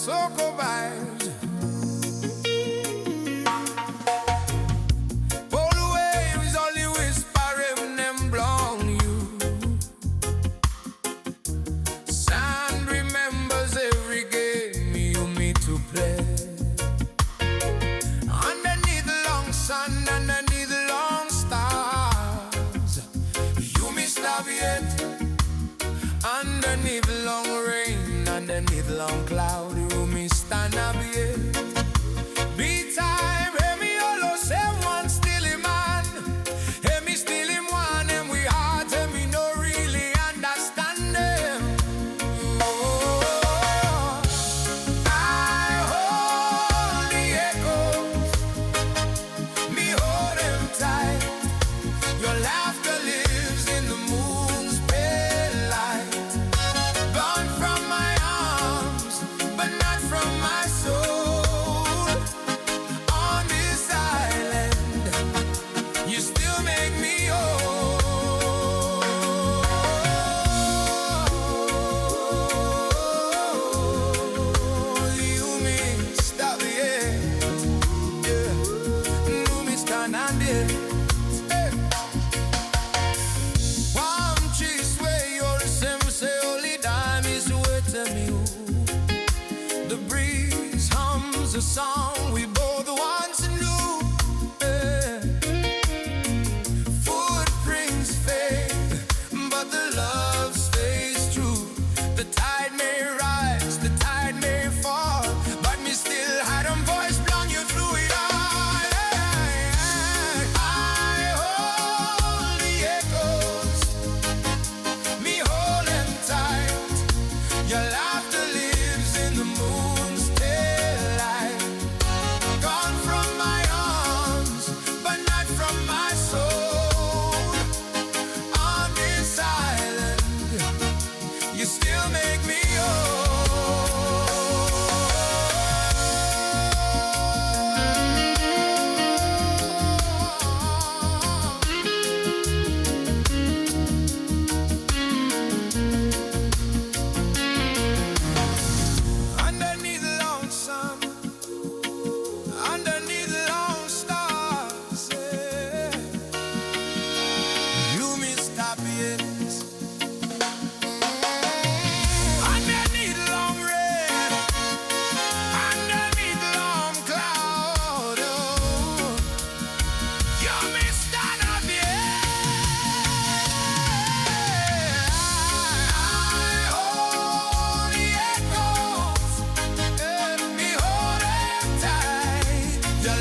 Nasoko vibes. Pull the waves, only whispering them belong you. Sand remembers every game you meet to play. Underneath the long sun, underneath the long stars, Yumi Stap Yet. Underneath the long rain, underneath the long cloud, Yumi Stap Yet. Be time, hear me all say one still a man. Hear me still him one, and we heart, hear me no really understand them. Oh, I hold the echoes, me hold them tight. Your laughter lives in the moon's pale light. Gone from my arms, but not from my soul. On this island, you still make me whole. Yumi Stap Yet, yeah. Yumi Stap Yet. Palm trees sway, you're the same, say only time is waiting me. The breeze hums a song we both once knew. Footprints fade, but the love stays true. The tide may rise, the tide may fall, but me still had a voice blowing you through it all. I hold the echoes, me hold them tight. Your laughter lives in the moon's taillight. Gone from my arms, but not from my soul. On this island, you still make me underneath the long sun, underneath the long stars, yeah. Yumi Stap Yet. Underneath the long rain, underneath the long cloud, oh. Yumi Stap Yet. I hold the echoes, and me hold them tight. Your